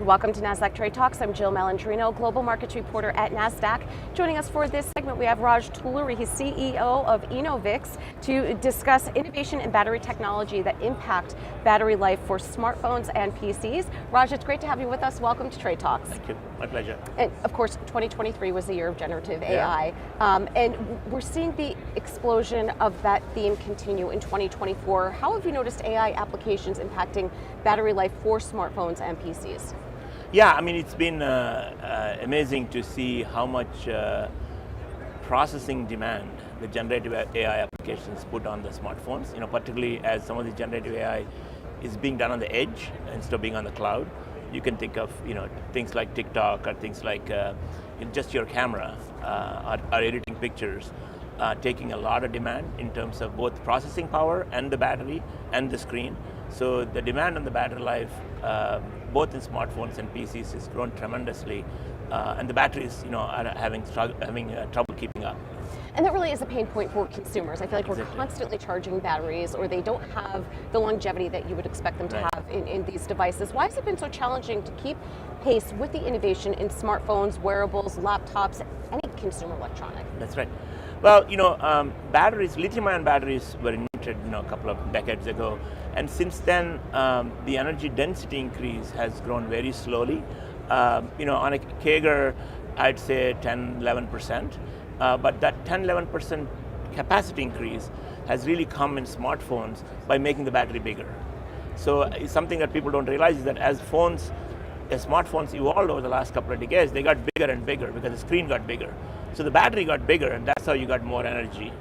Welcome to Nasdaq Trade Talks. I'm Jill Malandrino, Global Markets Reporter at Nasdaq. Joining us for this segment, we have Raj Talluri. He's CEO of Enovix to discuss innovation in battery technology that impact battery life for smartphones and PCs. Raj, it's great to have you with us. Welcome to Trade Talks. Thank you. My pleasure. And of course, 2023 was the year of generative AI. And we're seeing the explosion of that theme continue in 2024. How have you noticed AI applications impacting battery life for smartphones and PCs? Yeah, I mean, it's been amazing to see how much processing demand the generative AI applications put on the smartphones, particularly as some of the generative AI is being done on the edge instead of being on the cloud. You can think of things like TikTok or things like just your camera or editing pictures, taking a lot of demand in terms of both processing power and the battery and the screen. So the demand on the battery life, both in smartphones and PCs, has grown tremendously, and the batteries, are having trouble keeping up. And that really is a pain point for consumers. I feel like we're constantly charging batteries, or they don't have the longevity that you would expect them to have in these devices. Why has it been so challenging to keep pace with the innovation in smartphones, wearables, laptops, any consumer electronic? That's right. Well, batteries, lithium-ion batteries were invented, a couple of decades ago, and since then, the energy density increase has grown very slowly. On a CAGR, I'd say 10-11%, but that 10-11% capacity increase has really come in smartphones by making the battery bigger. So it's something that people don't realize is that as smartphones evolved over the last couple of decades, they got bigger and bigger because the screen got bigger. So the battery got bigger, and that's how you got more energy.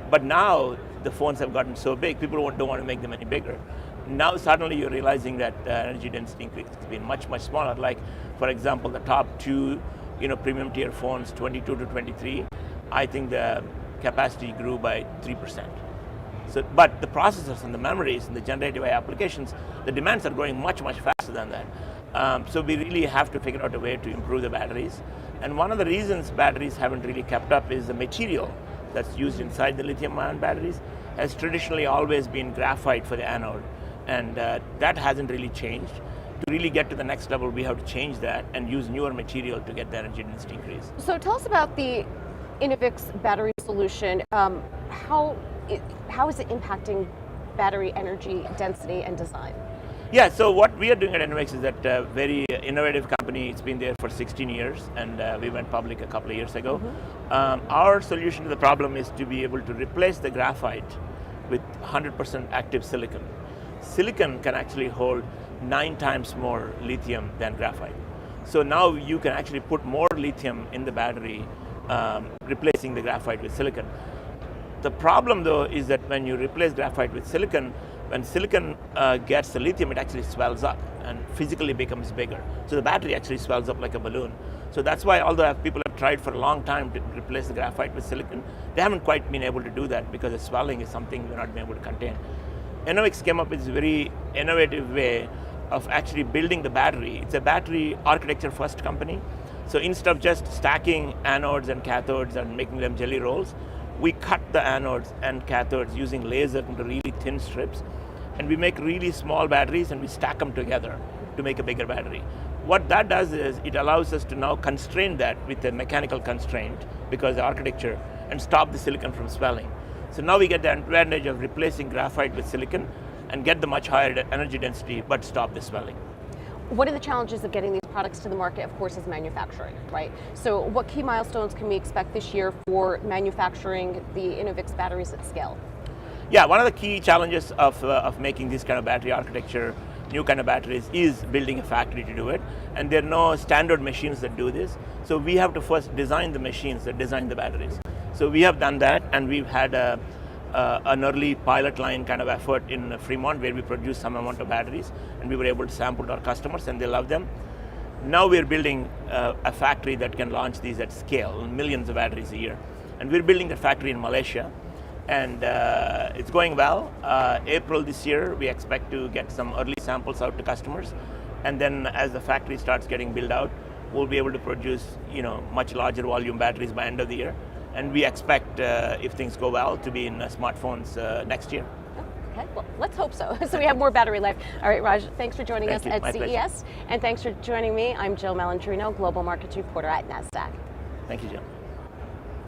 But now the phones have gotten so big, people don't want to make them any bigger. Now suddenly you're realizing that the energy density increase has been much, much smaller. Like, for example, the top two premium tier phones, 22 to 23, I think the capacity grew by 3%. So, but the processors and the memories and the generative AI applications, the demands are growing much, much faster than that. So we really have to figure out a way to improve the batteries. And one of the reasons batteries haven't really kept up is the material that's used inside the lithium-ion batteries has traditionally always been graphite for the anode. And that hasn't really changed. To really get to the next level, we have to change that and use newer material to get the energy density increase. So tell us about the Enovix battery solution. How is it impacting battery energy density and design? Yeah, so what we are doing at Enovix is that very innovative company. It's been there for 16 years, and we went public a couple of years ago. Our solution to the problem is to be able to replace the graphite with 100% active silicon. Silicon can actually hold 9 times more lithium than graphite. So now you can actually put more lithium in the battery, replacing the graphite with silicon. The problem though is that when you replace graphite with silicon, when silicon gets the lithium, it actually swells up and physically becomes bigger. So the battery actually swells up like a balloon. So that's why, although people have tried for a long time to replace the graphite with silicon, they haven't quite been able to do that because the swelling is something we're not being able to contain. Enovix came up with a very innovative way of actually building the battery. It's a battery architecture first company. So instead of just stacking anodes and cathodes and making them jelly rolls, we cut the anodes and cathodes using laser into really thin strips, and we make really small batteries and we stack them together to make a bigger battery. What that does is it allows us to now constrain that with a mechanical constraint because the architecture, and stop the silicon from swelling. So now we get the advantage of replacing graphite with silicon and get the much higher energy density but stop the swelling. One of the challenges of getting these products to the market, of course, is manufacturing, right? So what key milestones can we expect this year for manufacturing the Enovix batteries at scale? Yeah, one of the key challenges of making this kind of battery architecture, new kind of batteries, is building a factory to do it. And there are no standard machines that do this. So we have to first design the machines that design the batteries. So we have done that, and we've had an early pilot line kind of effort in Fremont where we produced some amount of batteries, and we were able to sample to our customers and they love them. Now we're building a factory that can launch these at scale, millions of batteries a year. And we're building the factory in Malaysia, and it's going well. April this year, we expect to get some early samples out to customers. And then as the factory starts getting built out, we'll be able to produce much larger volume batteries by end of the year. And we expect, if things go well, to be in smartphones next year. Okay, well, let's hope so. So we have more battery life. All right, Raj, thanks for joining us at My CES. pleasure. And thanks for joining me. I'm Jill Malandrino, Global Markets Reporter at Nasdaq. Thank you, Jill.